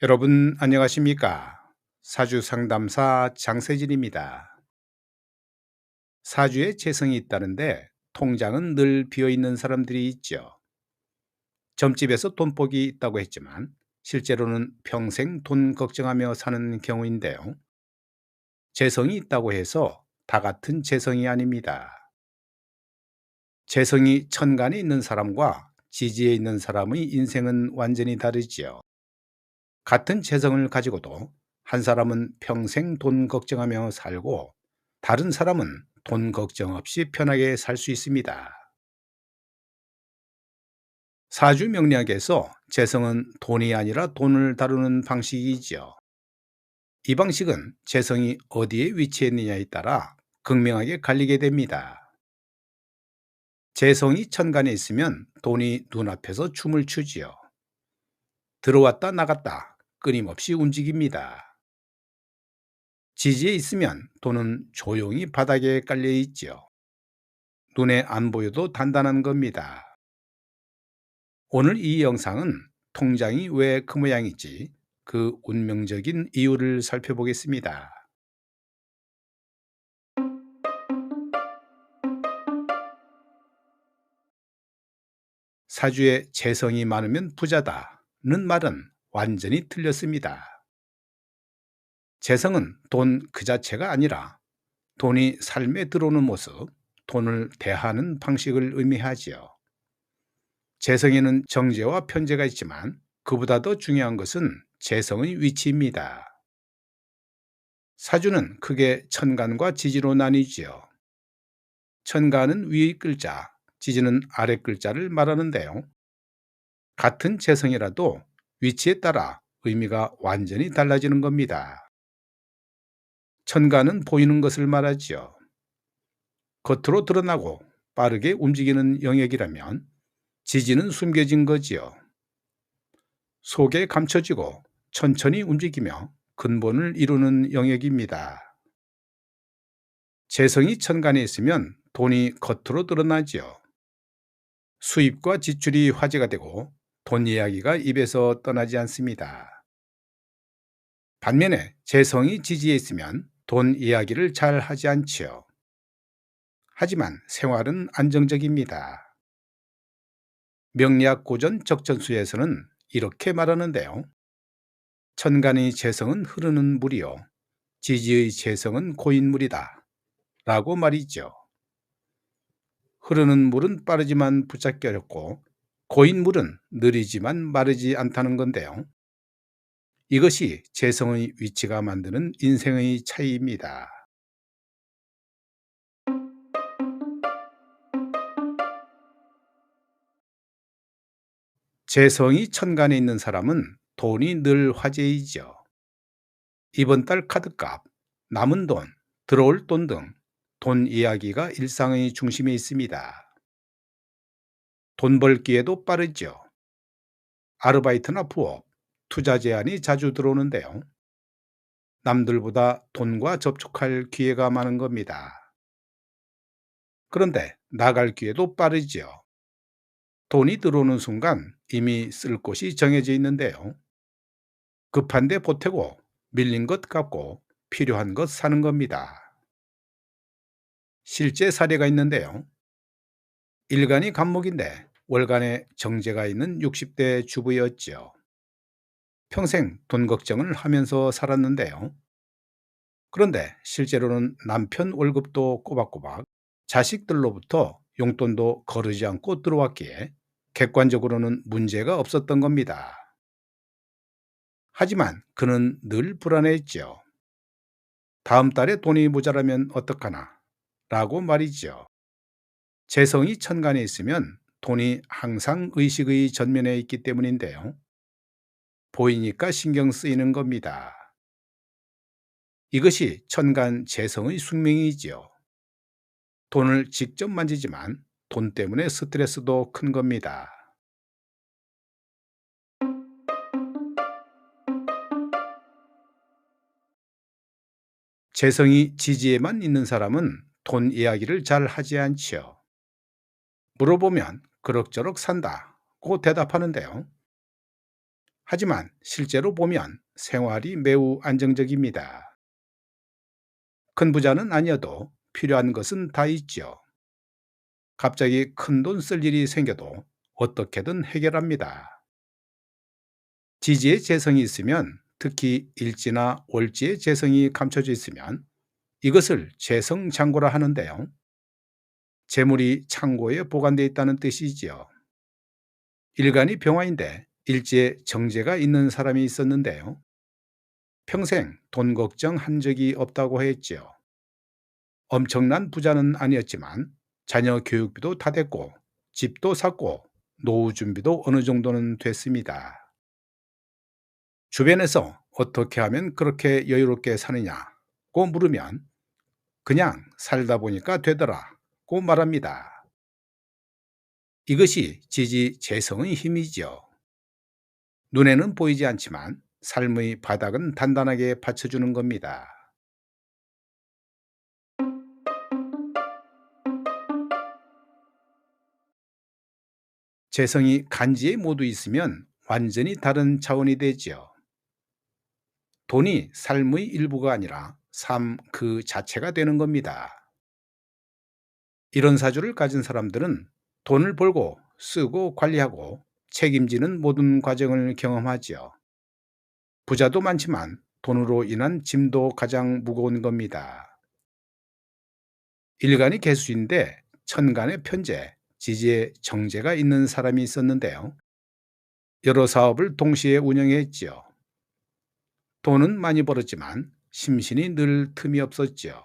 여러분 안녕하십니까? 사주 상담사 장세진입니다. 사주에 재성이 있다는데 통장은 늘 비어 있는 사람들이 있죠. 점집에서 돈복이 있다고 했지만 실제로는 평생 돈 걱정하며 사는 경우인데요. 재성이 있다고 해서 다 같은 재성이 아닙니다. 재성이 천간에 있는 사람과 지지에 있는 사람의 인생은 완전히 다르지요. 같은 재성을 가지고도 한 사람은 평생 돈 걱정하며 살고 다른 사람은 돈 걱정 없이 편하게 살 수 있습니다. 사주 명리학에서 재성은 돈이 아니라 돈을 다루는 방식이지요. 이 방식은 재성이 어디에 위치했느냐에 따라 극명하게 갈리게 됩니다. 재성이 천간에 있으면 돈이 눈앞에서 춤을 추지요. 들어왔다 나갔다 끊임없이 움직입니다. 지지에 있으면 돈은 조용히 바닥에 깔려 있지요. 눈에 안 보여도 단단한 겁니다. 오늘 이 영상은 통장이 왜 그 모양인지 그 운명적인 이유를 살펴보겠습니다. 사주에 재성이 많으면 부자다는 말은 완전히 틀렸습니다. 재성은 돈 그 자체가 아니라 돈이 삶에 들어오는 모습, 돈을 대하는 방식을 의미하지요. 재성에는 정제와 편제가 있지만 그보다 더 중요한 것은 재성의 위치입니다. 사주는 크게 천간과 지지로 나뉘지요. 천간은 위의 글자, 지지는 아래 글자를 말하는데요. 같은 재성이라도 위치에 따라 의미가 완전히 달라지는 겁니다. 천간은 보이는 것을 말하지요. 겉으로 드러나고 빠르게 움직이는 영역이라면 지지는 숨겨진 거지요. 속에 감춰지고 천천히 움직이며 근본을 이루는 영역입니다. 재성이 천간에 있으면 돈이 겉으로 드러나지요. 수입과 지출이 화제가 되고 돈 이야기가 입에서 떠나지 않습니다. 반면에 재성이 지지에 있으면 돈 이야기를 잘 하지 않지요. 하지만 생활은 안정적입니다. 명리학 고전 적전수에서는 이렇게 말하는데요. 천간의 재성은 흐르는 물이요. 지지의 재성은 고인 물이다. 라고 말이죠. 흐르는 물은 빠르지만 붙잡기 어렵고 고인 물은 느리지만 마르지 않다는 건데요. 이것이 재성의 위치가 만드는 인생의 차이입니다. 재성이 천간에 있는 사람은 돈이 늘 화제이죠. 이번 달 카드값, 남은 돈, 들어올 돈 등 돈 이야기가 일상의 중심에 있습니다. 돈 벌기에도 빠르죠. 아르바이트나 부업, 투자 제안이 자주 들어오는데요. 남들보다 돈과 접촉할 기회가 많은 겁니다. 그런데 나갈 기회도 빠르지요. 돈이 들어오는 순간 이미 쓸 곳이 정해져 있는데요. 급한데 보태고 밀린 것 갚고 필요한 것 사는 겁니다. 실제 사례가 있는데요. 일간이 간목인데 월간에 정제가 있는 60대 주부였지요. 평생 돈 걱정을 하면서 살았는데요. 그런데 실제로는 남편 월급도 꼬박꼬박, 자식들로부터 용돈도 거르지 않고 들어왔기에 객관적으로는 문제가 없었던 겁니다. 하지만 그는 늘 불안해했지요. 다음 달에 돈이 모자라면 어떡하나? 라고 말이지요. 재성이 천간에 있으면 돈이 항상 의식의 전면에 있기 때문인데요. 보이니까 신경 쓰이는 겁니다. 이것이 천간 재성의 숙명이지요. 돈을 직접 만지지만 돈 때문에 스트레스도 큰 겁니다. 재성이 지지에만 있는 사람은 돈 이야기를 잘 하지 않지요. 물어보면 그럭저럭 산다고 대답하는데요. 하지만 실제로 보면 생활이 매우 안정적입니다. 큰 부자는 아니어도 필요한 것은 다 있죠. 갑자기 큰 돈 쓸 일이 생겨도 어떻게든 해결합니다. 지지의 재성이 있으면, 특히 일지나 월지의 재성이 감춰져 있으면 이것을 재성장고라 하는데요. 재물이 창고에 보관되어 있다는 뜻이지요. 일간이 병화인데 일지에 정제가 있는 사람이 있었는데요. 평생 돈 걱정한 적이 없다고 했지요. 엄청난 부자는 아니었지만 자녀 교육비도 다 됐고 집도 샀고 노후 준비도 어느 정도는 됐습니다. 주변에서 어떻게 하면 그렇게 여유롭게 사느냐고 물으면 그냥 살다 보니까 되더라고 말합니다. 이것이 지지재성의 힘이죠. 눈에는 보이지 않지만 삶의 바닥은 단단하게 받쳐주는 겁니다. 재성이 간지에 모두 있으면 완전히 다른 차원이 되지요. 돈이 삶의 일부가 아니라 삶 그 자체가 되는 겁니다. 이런 사주를 가진 사람들은 돈을 벌고 쓰고 관리하고 책임지는 모든 과정을 경험하지요. 부자도 많지만 돈으로 인한 짐도 가장 무거운 겁니다. 일간이 개수인데 천간의 편재, 지지에 정제가 있는 사람이 있었는데요. 여러 사업을 동시에 운영했지요. 돈은 많이 벌었지만 심신이 늘 틈이 없었지요.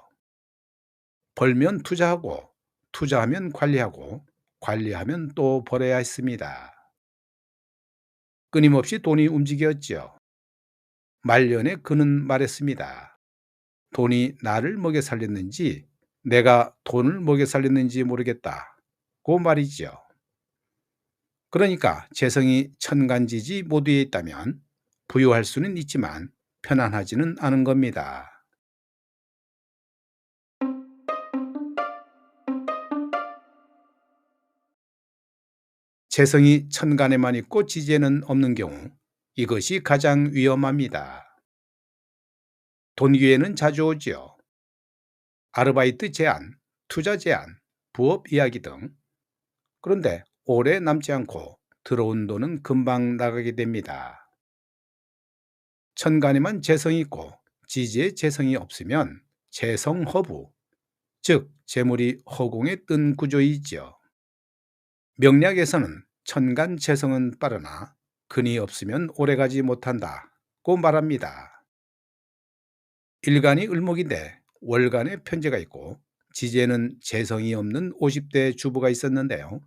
벌면 투자하고, 투자하면 관리하고, 관리하면 또 벌어야 했습니다. 끊임없이 돈이 움직였지요. 말년에 그는 말했습니다. 돈이 나를 먹여 살렸는지 내가 돈을 먹여 살렸는지 모르겠다고 말이지요. 그러니까 재성이 천간지지 모두에 있다면 부유할 수는 있지만 편안하지는 않은 겁니다. 재성이 천간에만 있고 지지에는 없는 경우 이것이 가장 위험합니다. 돈 기회는 자주 오지요. 아르바이트 제한, 투자 제한, 부업 이야기 등. 그런데 오래 남지 않고 들어온 돈은 금방 나가게 됩니다. 천간에만 재성이 있고 지지에 재성이 없으면 재성허부, 즉 재물이 허공에 뜬 구조이지요. 명리학에서는 천간 재성은 빠르나 근이 없으면 오래가지 못한다고 말합니다. 일간이 을목인데 월간에 편제가 있고 지지에는 재성이 없는 50대 주부가 있었는데요.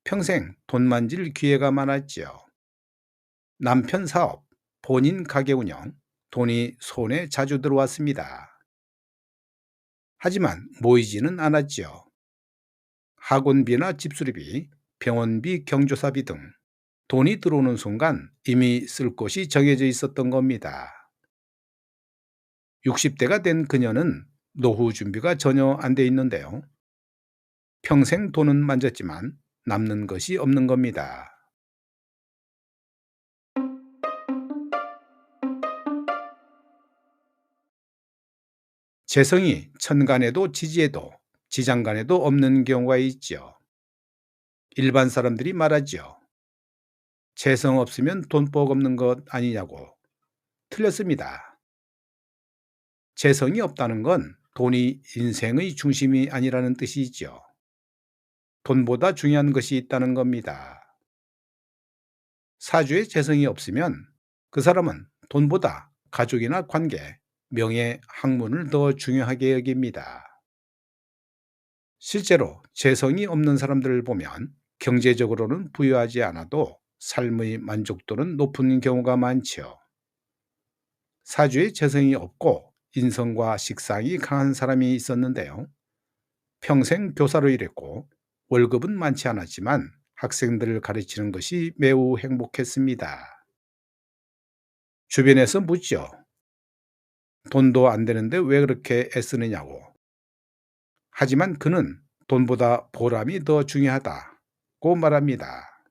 평생 돈 만질 기회가 많았지요. 남편 사업, 본인 가게 운영, 돈이 손에 자주 들어왔습니다. 하지만 모이지는 않았지요. 학원비나 집수리비, 병원비, 경조사비 등 돈이 들어오는 순간 이미 쓸 곳이 정해져 있었던 겁니다. 60대가 된 그녀는 노후 준비가 전혀 안 돼 있는데요. 평생 돈은 만졌지만 남는 것이 없는 겁니다. 재성이 천간에도 지지에도 지장간에도 없는 경우가 있지요. 일반 사람들이 말하지요. 재성 없으면 돈복 없는 것 아니냐고. 틀렸습니다. 재성이 없다는 건 돈이 인생의 중심이 아니라는 뜻이지요. 돈보다 중요한 것이 있다는 겁니다. 사주에 재성이 없으면 그 사람은 돈보다 가족이나 관계, 명예, 학문을 더 중요하게 여깁니다. 실제로 재성이 없는 사람들을 보면 경제적으로는 부유하지 않아도 삶의 만족도는 높은 경우가 많지요. 사주에 재성이 없고 인성과 식상이 강한 사람이 있었는데요. 평생 교사로 일했고 월급은 많지 않았지만 학생들을 가르치는 것이 매우 행복했습니다. 주변에서 묻죠. 돈도 안 되는데 왜 그렇게 애쓰느냐고. 하지만 그는 돈보다 보람이 더 중요하다고 말합니다.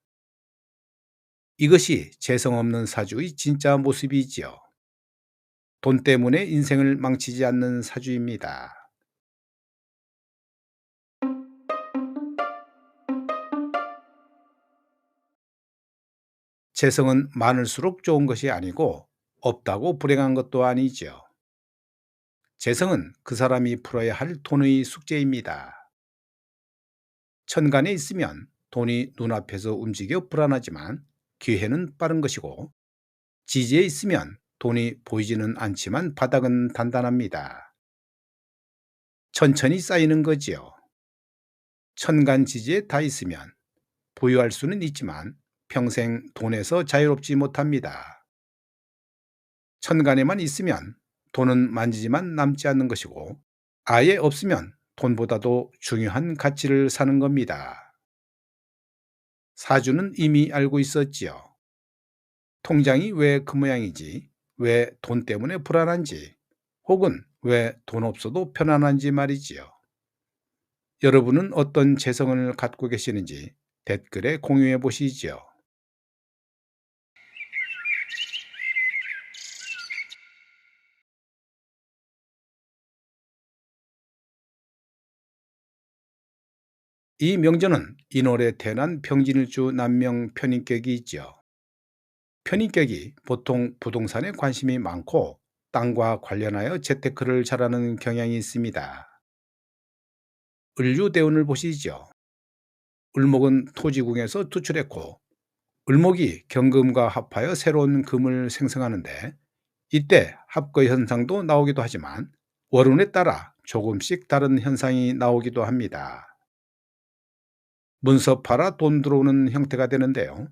이것이 재성 없는 사주의 진짜 모습이지요. 돈 때문에 인생을 망치지 않는 사주입니다. 재성은 많을수록 좋은 것이 아니고 없다고 불행한 것도 아니지요. 재성은 그 사람이 풀어야 할 돈의 숙제입니다. 천간에 있으면 돈이 눈앞에서 움직여 불안하지만 기회는 빠른 것이고, 지지에 있으면 돈이 보이지는 않지만 바닥은 단단합니다. 천천히 쌓이는 거지요. 천간 지지에 다 있으면 보유할 수는 있지만 평생 돈에서 자유롭지 못합니다. 천간에만 있으면 돈은 만지지만 남지 않는 것이고, 아예 없으면 돈보다도 중요한 가치를 사는 겁니다. 사주는 이미 알고 있었지요. 통장이 왜 그 모양이지, 왜 돈 때문에 불안한지, 혹은 왜 돈 없어도 편안한지 말이지요. 여러분은 어떤 재성을 갖고 계시는지 댓글에 공유해 보시지요. 이 명절은 인월에 태어난 평진일주 남명 편인격이 있죠. 편인격이 보통 부동산에 관심이 많고 땅과 관련하여 재테크를 잘하는 경향이 있습니다. 을유대운을 보시죠. 을목은 토지궁에서 투출했고, 을목이 경금과 합하여 새로운 금을 생성하는데, 이때 합거 현상도 나오기도 하지만 월운에 따라 조금씩 다른 현상이 나오기도 합니다. 문서 팔아 돈 들어오는 형태가 되는데요.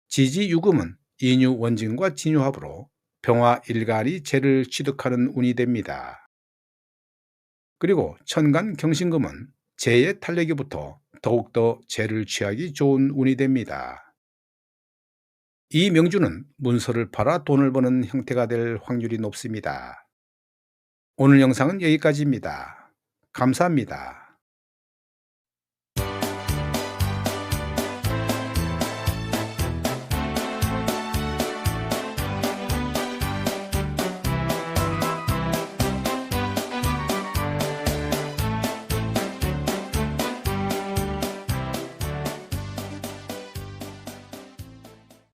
지지유금은 인유 원진과 진유합으로 병화 일간이 재를 취득하는 운이 됩니다. 그리고 천간 경신금은 재의 탄력이부터 더욱더 재를 취하기 좋은 운이 됩니다. 이 명주는 문서를 팔아 돈을 버는 형태가 될 확률이 높습니다. 오늘 영상은 여기까지입니다. 감사합니다.